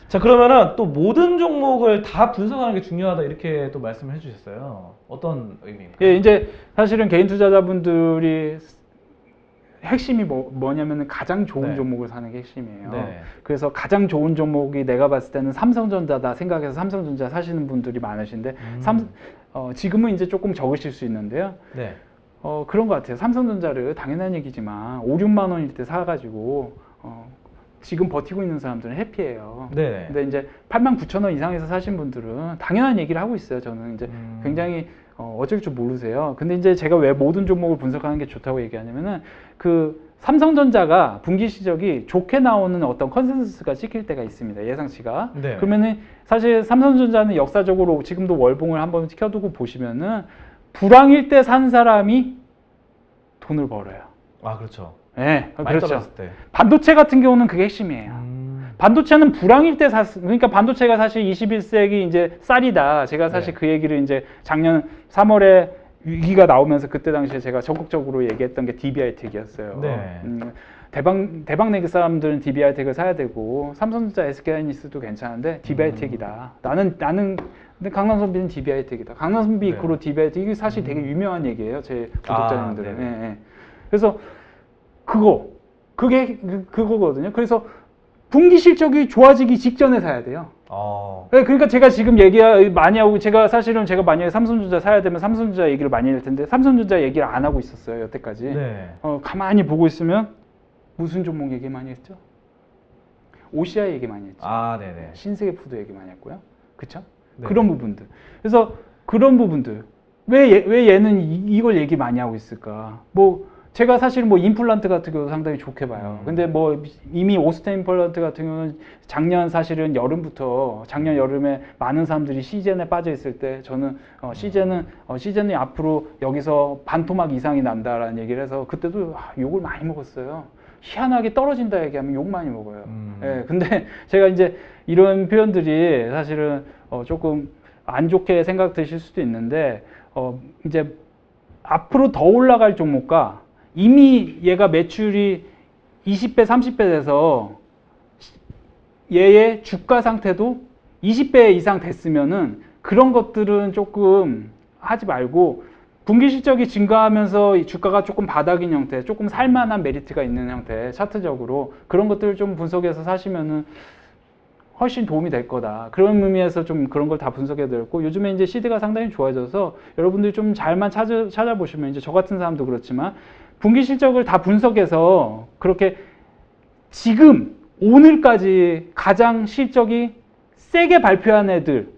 자, 그러면은 또 모든 종목을 다 분석하는 게 중요하다 이렇게 또 말씀을 해주셨어요. 어떤 의미입니까? 예, 이제 사실은 개인 투자자분들이 핵심이 뭐냐면은 가장 좋은 네. 종목을 사는 게 핵심이에요. 네. 그래서 가장 좋은 종목이 내가 봤을 때는 삼성전자다 생각해서 삼성전자 사시는 분들이 많으신데 지금은 이제 조금 적으실 수 있는데요. 네. 그런 것 같아요. 삼성전자를 당연한 얘기지만 5, 6만 원일 때 사가지고 지금 버티고 있는 사람들은 해피해요. 네. 근데 이제 8만 9천 원 이상에서 사신 분들은 당연한 얘기를 하고 있어요. 저는 이제 굉장히 어쩔 줄 모르세요. 근데 이제 제가 왜 모든 종목을 분석하는 게 좋다고 얘기하냐면은 그 삼성전자가 분기 실적이 좋게 나오는 어떤 컨센서스가 찍힐 때가 있습니다. 예상치가. 네. 그러면은 사실 삼성전자는 역사적으로 지금도 월봉을 한번 켜두고 보시면은 불황일 때 산 사람이 돈을 벌어요. 아, 그렇죠. 네, 많이 그렇죠. 떨어졌을 때. 반도체 같은 경우는 그게 핵심이에요. 반도체는 불황일 때 그러니까 반도체가 사실 21세기 이제 쌀이다. 제가 사실 네. 그 얘기를 이제 작년 3월에 위기가 나오면서 그때 당시에 제가 적극적으로 얘기했던 게 DB하이텍이었어요. 네. 대박 내기 사람들은 DB하이텍을 사야 되고 삼성전자, SK하이닉스도 괜찮은데 DB하이텍이다. 나는 근데 강남선비는 DB하이텍이다. 강남선비 네. 이코로 DB하이텍 이게 사실 되게 유명한 얘기예요. 제 구독자님들은. 네네. 예, 예. 그래서 그거거든요. 그래서 분기 실적이 좋아지기 직전에 사야 돼요. 네, 그러니까 제가 지금 많이 하고 제가 만약에 삼성전자 사야 되면 삼성전자 얘기를 많이 할 텐데 삼성전자 얘기를 안 하고 있었어요 여태까지. 네. 가만히 보고 있으면 무슨 종목 얘기 많이 했죠? OCI 얘기 많이 했죠. 네네. 신세계푸드 얘기 많이 했고요. 그쵸? 네. 그런 부분들. 그래서 그런 부분들 왜 얘는 이걸 얘기 많이 하고 있을까? 제가 사실 임플란트 같은 경우 상당히 좋게 봐요. 근데 이미 오스템 임플란트 같은 경우는 사실은 작년 여름에 많은 사람들이 시젠에 빠져 있을 때 저는 시젠이 앞으로 여기서 반토막 이상이 난다라는 얘기를 해서 그때도 욕을 많이 먹었어요. 희한하게 떨어진다 얘기하면 욕 많이 먹어요. 예, 근데 제가 이제 이런 표현들이 사실은 조금 안 좋게 생각되실 수도 있는데 이제 앞으로 더 올라갈 종목과 이미 얘가 매출이 20배, 30배 돼서 얘의 주가 상태도 20배 이상 됐으면은 그런 것들은 조금 하지 말고 분기 실적이 증가하면서 주가가 조금 바닥인 형태, 조금 살만한 메리트가 있는 형태, 차트적으로 그런 것들을 좀 분석해서 사시면은 훨씬 도움이 될 거다. 그런 의미에서 좀 그런 걸 다 분석해 드렸고 요즘에 이제 시드가 상당히 좋아져서 여러분들이 좀 잘만 찾아보시면 이제 저 같은 사람도 그렇지만 분기 실적을 다 분석해서 그렇게 지금 오늘까지 가장 실적이 세게 발표한 애들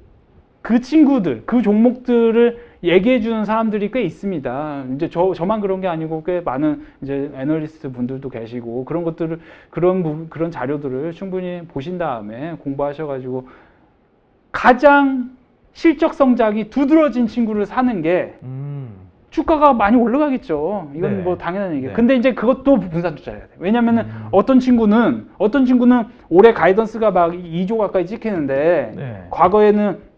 그 친구들 그 종목들을 얘기해 주는 사람들이 꽤 있습니다. 이제 저만 그런 게 아니고 꽤 많은 이제 애널리스트 분들도 계시고 그런 것들을 그런 자료들을 충분히 보신 다음에 공부하셔가지고 가장 실적 성장이 두드러진 친구를 사는 게 주가가 많이 올라가겠죠. 이건 네. 당연한 얘기예요. 네. 근데 이제 그것도 분산 투자해야 돼. 왜냐면은 어떤 친구는 올해 가이던스가 막 2조 가까이 찍히는데 네. 과거에는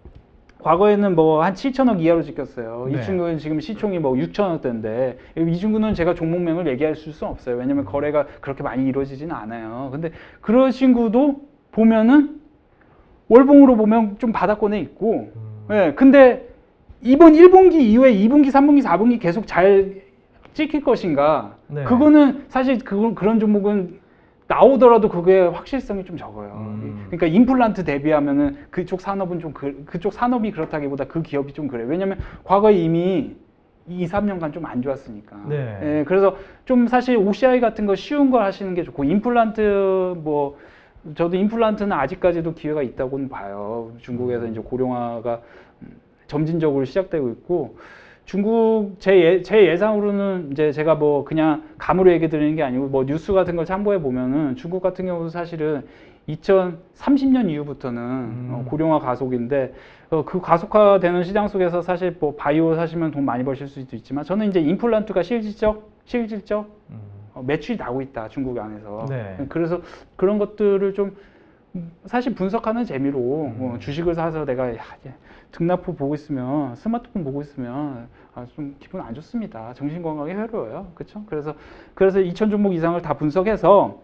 한 7천억 이하로 찍혔어요. 네. 이 친구는 지금 시총이 6천억대인데 이 친구는 제가 종목명을 얘기할 수는 없어요. 왜냐면 거래가 그렇게 많이 이루어지지는 않아요. 근데 그런 친구도 보면은 월봉으로 보면 좀 바닥권에 있고 네, 근데 이번 1분기 이후에 2분기, 3분기, 4분기 계속 잘 찍힐 것인가? 네. 그거는 사실 그런 종목은 나오더라도 그게 확실성이 좀 적어요. 그러니까 임플란트 대비하면은 그쪽 산업은 그쪽 산업이 그렇다기보다 그 기업이 좀 그래요. 왜냐면 과거에 이미 2, 3년간 좀 안 좋았으니까. 네. 예, 그래서 좀 사실 OCI 같은 거 쉬운 거 하시는 게 좋고 임플란트 저도 임플란트는 아직까지도 기회가 있다고는 봐요. 중국에서 이제 고령화가 점진적으로 시작되고 있고 중국 제 예상으로는 이제 제가 그냥 감으로 얘기 드리는 게 아니고 뉴스 같은 걸 참고해 보면은 중국 같은 경우도 사실은 2030년 이후부터는 고령화 가속인데 그 가속화되는 시장 속에서 사실 바이오 사시면 돈 많이 버실 수도 있지만 저는 이제 임플란트가 실질적 매출이 나고 있다 중국 안에서. 네. 그래서 그런 것들을 좀 사실 분석하는 재미로 주식을 사서 내가 등락포 보고 있으면 스마트폰 보고 있으면 좀 기분 안 좋습니다. 정신 건강에 해로워요. 그렇죠? 그래서 2,000 종목 이상을 다 분석해서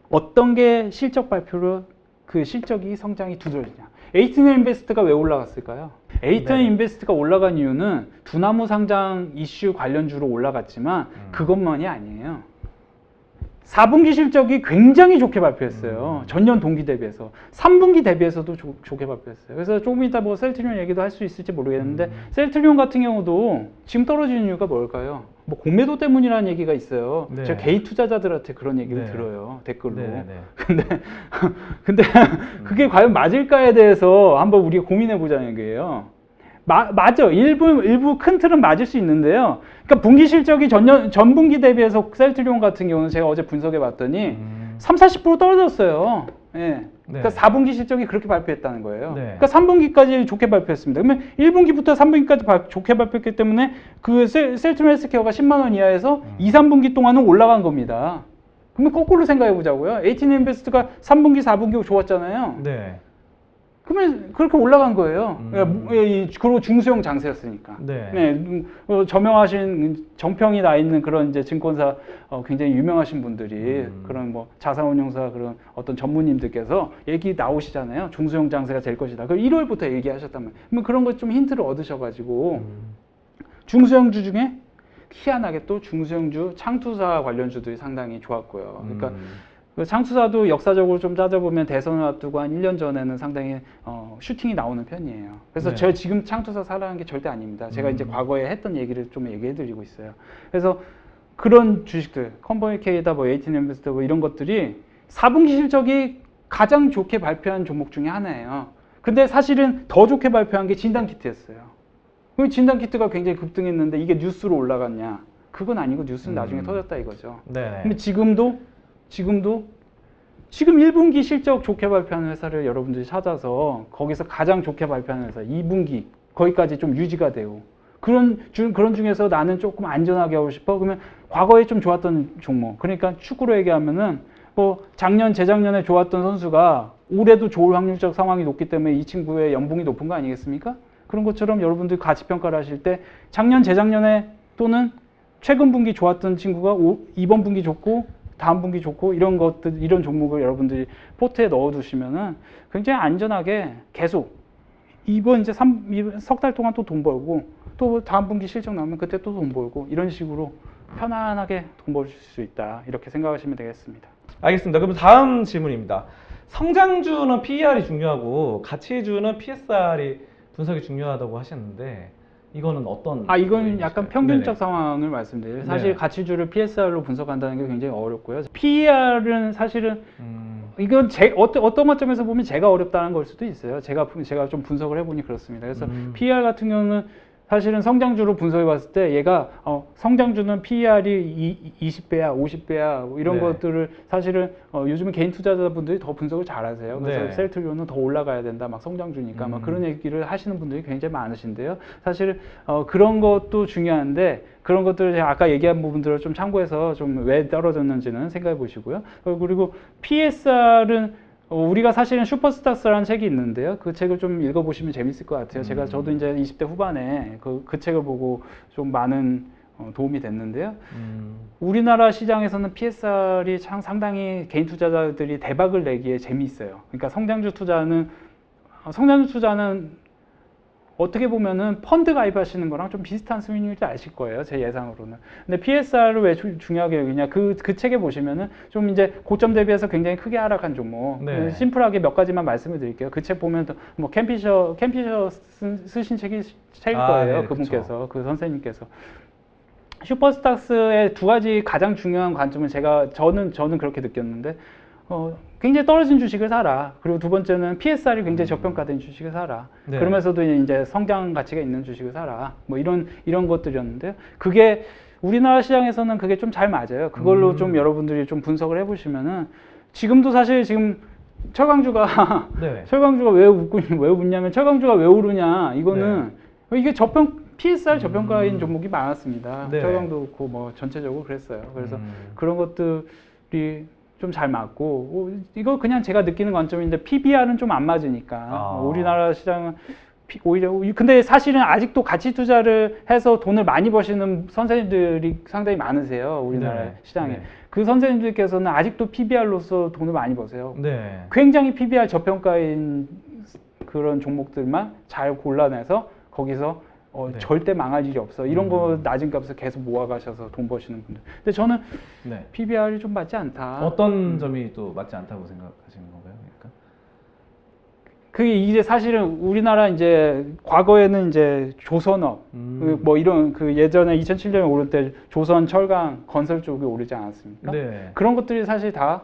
어떤 게 실적 발표를 그 실적이 성장이 두드러지냐. 에이튼 인베스트가 왜 올라갔을까요? 에이튼 네. 인베스트가 올라간 이유는 두나무 상장 이슈 관련주로 올라갔지만 그것만이 아니에요. 4분기 실적이 굉장히 좋게 발표했어요. 전년 동기 대비해서. 3분기 대비해서도 좋게 발표했어요. 그래서 조금 이따 뭐 셀트리온 얘기도 할 수 있을지 모르겠는데 셀트리온 같은 경우도 지금 떨어지는 이유가 뭘까요? 뭐 공매도 때문이라는 얘기가 있어요. 네. 제가 개인 투자자들한테 그런 얘기를 네. 들어요. 댓글로. 네, 네. 근데 그게 과연 맞을까에 대해서 한번 우리가 고민해 보자는 거예요. 맞아. 일부 큰 틀은 맞을 수 있는데요. 그러니까 분기 실적이 전분기 대비해서 셀트리온 같은 경우는 제가 어제 분석해 봤더니 30-40% 떨어졌어요. 예. 네. 그러니까 4분기 실적이 그렇게 발표했다는 거예요. 네. 그러니까 3분기까지 좋게 발표했습니다. 그러면 1분기부터 3분기까지 좋게 발표했기 때문에 그 셀트리온 헬스케어가 10만 원 이하에서 2, 3분기 동안은 올라간 겁니다. 그러면 거꾸로 생각해 보자고요. 에이틴 인베스트가 3분기, 4분기 좋았잖아요. 네. 그러면 그렇게 올라간 거예요. 그리고 중소형 장세였으니까. 네. 저명하신 정평이 나 있는 그런 이제 증권사 굉장히 유명하신 분들이 그런 뭐 자산운용사 그런 어떤 전무님들께서 얘기 나오시잖아요. 중소형 장세가 될 것이다. 그 1월부터 얘기하셨단 말이에요. 그러면 그런 거 좀 힌트를 얻으셔가지고 중소형주 중에 희한하게 또 중소형주 창투사 관련주들이 상당히 좋았고요. 그러니까 그 창투사도 역사적으로 좀 따져보면 대선을 앞두고 한 1년 전에는 상당히 슈팅이 나오는 편이에요. 그래서 네. 제가 지금 창투사 사라는 게 절대 아닙니다. 제가 이제 과거에 했던 얘기를 좀 얘기해드리고 있어요. 그래서 그런 주식들, 컴버니케이다, 뭐 에이틴 인베스트 뭐 이런 것들이 4분기 실적이 가장 좋게 발표한 종목 중에 하나예요. 근데 사실은 더 좋게 발표한 게 진단키트였어요. 그럼 진단키트가 굉장히 급등했는데 이게 뉴스로 올라갔냐? 그건 아니고 뉴스는 나중에 터졌다 이거죠. 네. 근데 지금도 지금 1분기 실적 좋게 발표하는 회사를 여러분들이 찾아서 거기서 가장 좋게 발표하는 회사 2분기 거기까지 좀 유지가 되고 그런 중에서 나는 조금 안전하게 하고 싶어. 그러면 과거에 좀 좋았던 종목. 그러니까 축구로 얘기하면은 뭐 작년 재작년에 좋았던 선수가 올해도 좋을 확률적 상황이 높기 때문에 이 친구의 연봉이 높은 거 아니겠습니까? 그런 것처럼 여러분들 가치 평가를 하실 때 작년 재작년에 또는 최근 분기 좋았던 친구가 이번 분기 좋고 다음 분기 좋고 이런 것들 이런 종목을 여러분들이 포트에 넣어두시면은 굉장히 안전하게 계속 이번 이제 석 달 동안 또 돈 벌고 또 다음 분기 실적 나오면 그때 또 돈 벌고 이런 식으로 편안하게 돈 벌 수 있다 이렇게 생각하시면 되겠습니다. 알겠습니다. 그럼 다음 질문입니다. 성장주는 PER이 중요하고 가치주는 PSR이 분석이 중요하다고 하셨는데 이거는 어떤? 이건 약간 평균적 네네. 상황을 말씀드려요. 사실 네. 가치주를 PSR로 분석한다는 게 굉장히 어렵고요. PER은 사실은 이건 어떤 관점에서 보면 제가 어렵다는 걸 수도 있어요. 제가 좀 분석을 해보니 그렇습니다. 그래서 PER 같은 경우는 사실은 성장주로 분석해 봤을 때 얘가 성장주는 PER이 20배야, 50배야 뭐 이런 네. 것들을 사실은 요즘은 개인 투자자분들이 더 분석을 잘하세요. 그래서 네. 셀트리온은 더 올라가야 된다, 막 성장주니까 막 그런 얘기를 하시는 분들이 굉장히 많으신데요. 사실 그런 것도 중요한데 그런 것들을 제가 아까 얘기한 부분들을 좀 참고해서 좀 왜 떨어졌는지는 생각해 보시고요. 그리고 PSR은 우리가 사실은 슈퍼스타스라는 책이 있는데요. 그 책을 좀 읽어보시면 재밌을 것 같아요. 저도 이제 20대 후반에 그 책을 보고 좀 많은 도움이 됐는데요. 우리나라 시장에서는 PSR이 상당히 개인 투자자들이 대박을 내기에 재미있어요. 그러니까 성장주 투자는 어떻게 보면은 펀드 가입하시는 거랑 좀 비슷한 수익률인지 아실 거예요. 제 예상으로는. 근데 PSR을 왜 중요하게 여기냐? 그 책에 보시면은 좀 이제 고점 대비해서 굉장히 크게 하락한 종목. 네. 심플하게 몇 가지만 말씀을 드릴게요. 그 책 보면 뭐 캠피셔 쓰신 책일 거예요. 네, 그분께서, 그 선생님께서. 슈퍼스탁스의 두 가지 가장 중요한 관점은 저는 그렇게 느꼈는데, 굉장히 떨어진 주식을 사라. 그리고 두 번째는 PSR이 굉장히 저평가된 주식을 사라. 네. 그러면서도 이제 성장 가치가 있는 주식을 사라. 뭐 이런 것들이었는데요. 그게 우리나라 시장에서는 그게 좀 잘 맞아요. 그걸로 좀 여러분들이 좀 분석을 해보시면은 지금도 사실 지금 철강주가 네. 철강주가 왜 웃냐면 철강주가 왜 오르냐 이거는 이게 PSR 저평가인 종목이 많았습니다. 네. 철강도 그렇고 뭐 전체적으로 그랬어요. 그래서 그런 것들이 좀 잘 맞고 이거 그냥 제가 느끼는 관점인데 PBR은 좀 안 맞으니까 우리나라 시장은 오히려 근데 사실은 아직도 가치 투자를 해서 돈을 많이 버시는 선생님들이 상당히 많으세요. 우리나라 네. 시장에. 네. 그 선생님들께서는 아직도 PBR로서 돈을 많이 버세요. 네. 굉장히 PBR 저평가인 그런 종목들만 잘 골라내서 거기서 네. 절대 망할 일이 없어. 이런 거 낮은 값에서 계속 모아가셔서 돈 버시는 분들. 근데 저는 네. PBR이 좀 맞지 않다. 어떤 점이 또 맞지 않다고 생각하시는 건가요? 그러니까? 그게 이제 사실은 우리나라 이제 과거에는 이제 조선업 뭐 이런 그 예전에 2007년에 오를 때 조선 철강 건설 쪽이 오르지 않았습니까? 네. 그런 것들이 사실 다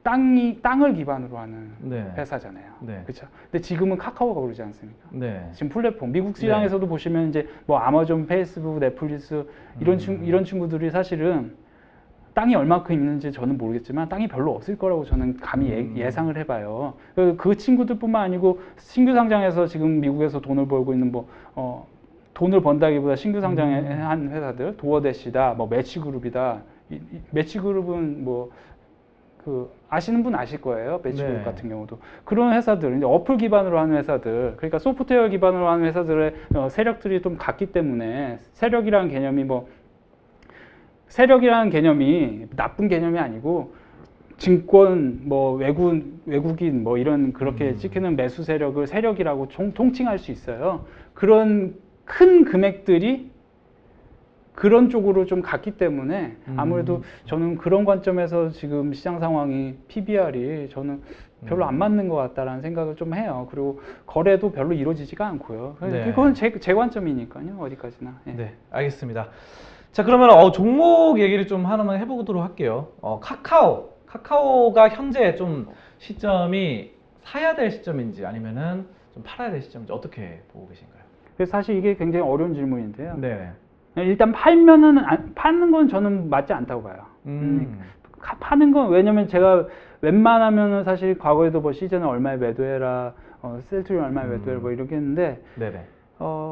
땅을 기반으로 하는 네. 회사잖아요. 네. 그렇죠. 근데 지금은 카카오가 오르지 않습니까? 네. 지금 플랫폼 미국 시장에서도 보시면 이제 뭐 아마존, 페이스북, 넷플릭스 이런 친구들이 사실은 땅이 얼마큼 있는지 저는 모르겠지만 땅이 별로 없을 거라고 저는 감히 예상을 해봐요. 그 친구들뿐만 아니고 신규 상장해서 지금 미국에서 돈을 벌고 있는 뭐 돈을 번다기보다 신규 상장한 회사들 도어대시다, 뭐 매치그룹이다. 매치그룹은 뭐 그 아시는 분 아실 거예요. 매치그룹 네. 같은 경우도 그런 회사들, 이제 어플 기반으로 하는 회사들, 그러니까 소프트웨어 기반으로 하는 회사들의 세력들이 좀 같기 때문에 세력이라는 개념이 나쁜 개념이 아니고 증권 뭐 외국인 뭐 이런 그렇게 찍히는 매수 세력을 세력이라고 통칭할 수 있어요. 그런 큰 금액들이 그런 쪽으로 좀 갔기 때문에 아무래도 저는 그런 관점에서 지금 시장 상황이 PBR이 저는 별로 안 맞는 것 같다라는 생각을 좀 해요. 그리고 거래도 별로 이루어지지가 않고요. 네. 그건 제 관점이니까요. 어디까지나. 예. 네, 알겠습니다. 자, 그러면 종목 얘기를 좀 하나만 해보도록 할게요. 카카오가 현재 좀 시점이 사야 될 시점인지 아니면은 좀 팔아야 될 시점인지 어떻게 보고 계신가요? 그래서 사실 이게 굉장히 어려운 질문인데요. 네. 일단 파는 건 저는 맞지 않다고 봐요. 파는 건 왜냐면 제가 웬만하면은 사실 과거에도 뭐 시즌을 얼마에 매도해라, 셀트리온 얼마에 매도해라 뭐 이렇게 했는데 네네.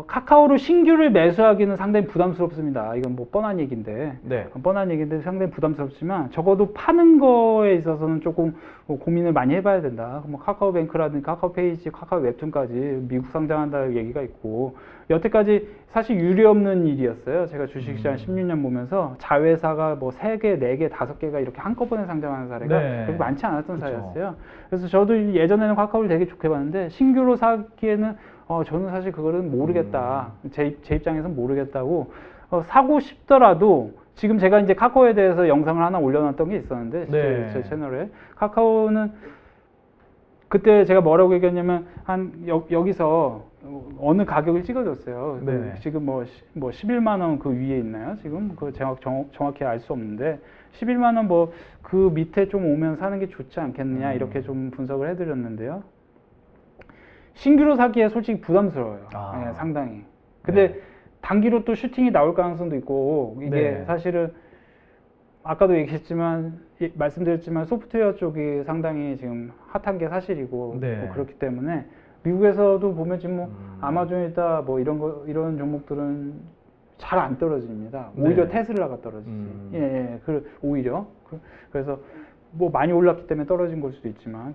카카오로 신규를 매수하기는 상당히 부담스럽습니다. 이건 뭐 뻔한 얘기인데, 네. 상당히 부담스럽지만 적어도 파는 거에 있어서는 조금 고민을 많이 해봐야 된다. 뭐 카카오뱅크라든지 카카오페이지, 카카오 웹툰까지 미국 상장한다는 얘기가 있고 여태까지 사실 유례없는 일이었어요. 제가 주식시장 16년 보면서 자회사가 뭐 3개, 4개, 5개가 이렇게 한꺼번에 상장하는 사례가 네. 그렇게 많지 않았던 그쵸. 사례였어요. 그래서 저도 예전에는 카카오를 되게 좋게 봤는데 신규로 사기에는 저는 사실 그거는 모르겠다. 제 입장에서는 모르겠다고 사고 싶더라도 지금 제가 이제 카카오에 대해서 영상을 하나 올려놨던 게 있었는데 네. 제 채널에 카카오는 그때 제가 뭐라고 얘기했냐면 여기서 어느 가격을 찍어줬어요. 네. 지금 뭐 11만 원 그 위에 있나요? 지금 그 정확히 알 수 없는데 11만 원 뭐 그 밑에 좀 오면 사는 게 좋지 않겠느냐 이렇게 좀 분석을 해드렸는데요. 신규로 사기에 솔직히 부담스러워요. 네, 상당히. 근데 단기로 또 슈팅이 나올 가능성도 있고 이게 사실은 아까도 말씀드렸지만 소프트웨어 쪽이 상당히 지금 핫한 게 사실이고 뭐 그렇기 때문에 미국에서도 보면 지금 뭐 아마존이다 뭐 이런 종목들은 잘 안 떨어집니다. 오히려 테슬라가 떨어지지. 오히려. 그래서 뭐 많이 올랐기 때문에 떨어진 걸 수도 있지만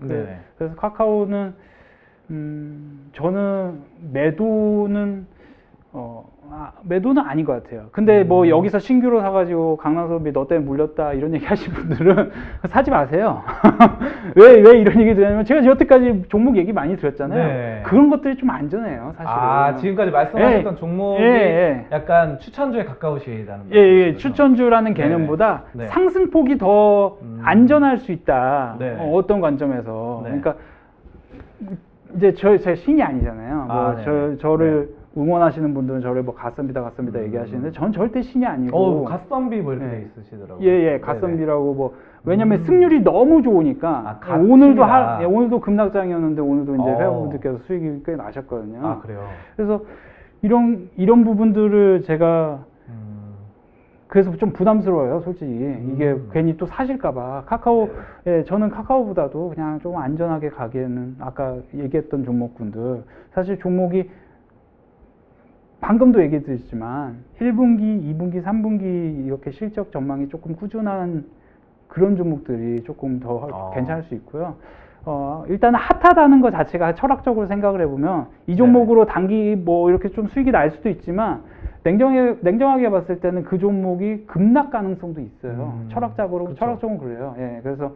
그래서 카카오는 저는 매도는 아닌 것 같아요. 근데 뭐 여기서 신규로 사가지고 강남소비 너 때문에 물렸다 이런 얘기 하신 분들은 사지 마세요. 왜 이런 얘기 드냐면 제가 여태까지 종목 얘기 많이 드렸잖아요. 네. 그런 것들이 좀 안전해요, 사실은. 지금까지 말씀하셨던 종목이 약간 추천주에 가까우시다는 말이죠. 추천주라는 개념보다 상승폭이 더 안전할 수 있다. 어떤 관점에서. 그러니까 이제 제 신이 아니잖아요. 저를 응원하시는 분들은 저를 뭐 갓선비다 얘기하시는데 전 절대 신이 아니고 갓선비 뭐 이렇게 돼 있으시더라고요. 갓선비라고 뭐 왜냐면 승률이 너무 좋으니까 오늘도 급락장이었는데 오늘도 이제 회원분들께서 수익이 꽤 나셨거든요. 그래요. 그래서 이런 부분들을 제가 그래서 좀 부담스러워요, 솔직히. 이게 괜히 또 사실까봐. 저는 카카오보다도 그냥 좀 안전하게 가기에는 아까 얘기했던 종목군들. 사실 종목이 방금도 얘기 드렸지만 1분기, 2분기, 3분기 이렇게 실적 전망이 조금 꾸준한 그런 종목들이 조금 더 괜찮을 수 있고요. 일단 핫하다는 것 자체가 철학적으로 생각을 해보면 이 종목으로 단기 뭐 이렇게 좀 수익이 날 수도 있지만 냉정하게 봤을 때는 그 종목이 급락 가능성도 있어요. 철학적으로 그쵸. 그래요. 예, 그래서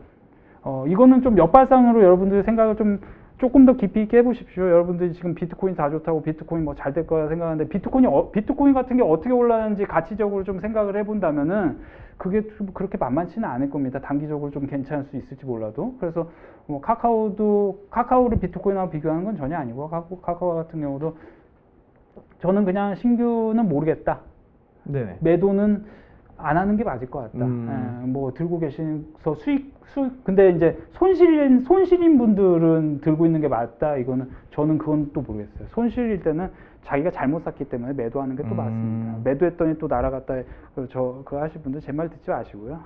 이거는 좀 역발상으로 여러분들 생각을 좀 조금 더 깊이 있게 해보십시오. 여러분들이 지금 비트코인 다 좋다고 비트코인 뭐 잘 될 거라 생각하는데 비트코인 같은 게 어떻게 올라가는지 가치적으로 좀 생각을 해본다면은 그게 좀 그렇게 만만치는 않을 겁니다. 단기적으로 좀 괜찮을 수 있을지 몰라도. 그래서 뭐 카카오를 비트코인하고 비교하는 건 전혀 아니고 카카오 같은 경우도 저는 그냥 신규는 모르겠다. 네네. 매도는 안 하는 게 맞을 것 같다. 뭐 들고 계시면서 근데 이제 손실인 분들은 들고 있는 게 맞다. 이거는 저는 그건 또 모르겠어요. 손실일 때는 자기가 잘못 샀기 때문에 매도하는 게 또 맞습니다. 매도했더니 또 날아갔다. 그거 하실 분들 제 말 듣지 마시고요.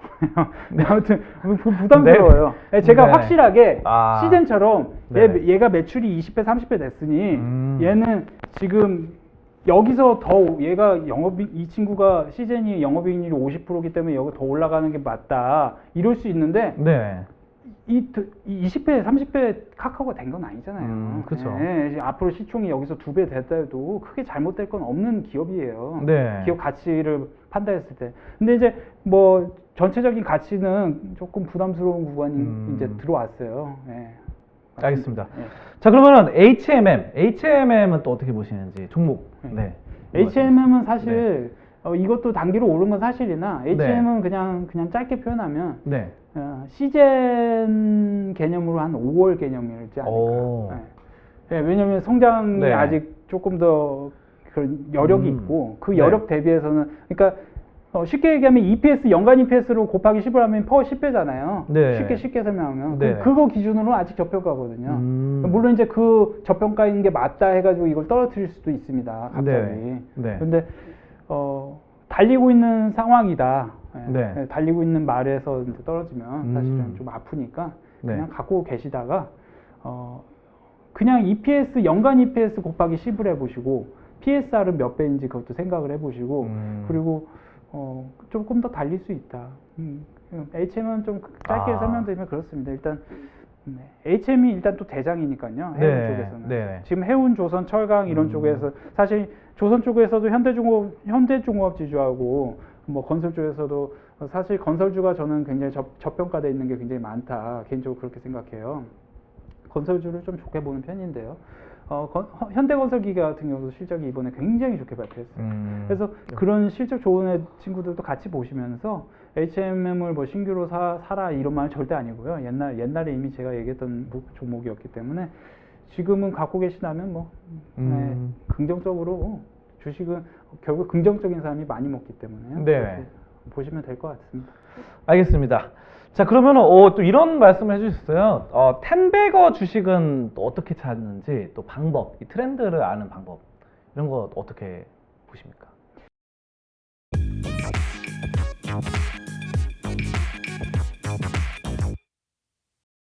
네, 아무튼 부담스러워요. 제가 네. 확실하게 아. 시즌처럼 네. 얘가 매출이 20배, 30배 됐으니 얘는 지금 여기서 더 얘가 이 친구가 시즌이 영업이익률이 50%이기 때문에 여기 더 올라가는 게 맞다 이럴 수 있는데 네. 이 20배, 30배 카카오가 된 건 아니잖아요. 그쵸. 네, 앞으로 시총이 여기서 2배 됐다 해도 크게 잘못될 건 없는 기업이에요. 네. 기업 가치를 판단했을 때. 근데 이제 뭐 전체적인 가치는 조금 부담스러운 구간이 이제 들어왔어요. 네. 알겠습니다. 네. 자, 그러면은 HMM은 또 어떻게 보시는지 종목. 네. HMM은 사실 이것도 단기로 오른 건 사실이나 HM은 그냥 짧게 표현하면 네. 시젠 개념으로 한 5월 개념이지 않을까. 네. 왜냐하면 성장이 네. 아직 조금 더 그런 여력이 있고 그 여력 대비해서는 그러니까 쉽게 얘기하면 EPS 연간 EPS로 곱하기 10을 하면 퍼 10배잖아요. 네. 쉽게 설명하면 네. 그거 기준으로 아직 저평가거든요. 물론 이제 그 저평가인 게 맞다 해가지고 이걸 떨어뜨릴 수도 있습니다. 갑자기. 네. 근데 달리고 있는 상황이다. 네. 달리고 있는 말에서 이제 떨어지면 사실은 좀 아프니까 그냥 갖고 계시다가 그냥 EPS 연간 EPS 곱하기 10을 해보시고 PSR은 몇 배인지 그것도 생각을 해보시고 그리고 조금 더 달릴 수 있다. HM은 좀 짧게 설명드리면 그렇습니다. 일단 HM이 일단 또 대장이니까요. 해운 쪽에서는. 네. 지금 해운, 조선, 철강 이런 쪽에서 사실 조선 쪽에서도 현대중공업 지주하고 뭐 건설 쪽에서도 사실 건설주가 저는 굉장히 저평가되어 있는 게 굉장히 많다. 개인적으로 그렇게 생각해요. 건설주를 좀 좋게 보는 편인데요. 현대건설기계 같은 경우도 실적이 이번에 굉장히 좋게 발표했어요. 그래서 그런 실적 좋은 친구들도 같이 보시면서 HMM을 뭐 신규로 사라 이런 말은 절대 아니고요. 옛날에 이미 제가 얘기했던 종목이었기 때문에 지금은 갖고 계시다면 뭐 긍정적으로 주식은 결국 긍정적인 사람이 많이 먹기 때문에 네. 보시면 될 것 같습니다. 알겠습니다. 자, 그러면 또 이런 말씀을 해주셨어요. 텐베거 주식은 또 어떻게 찾는지 또 방법, 이 트렌드를 아는 방법 이런 거 어떻게 보십니까?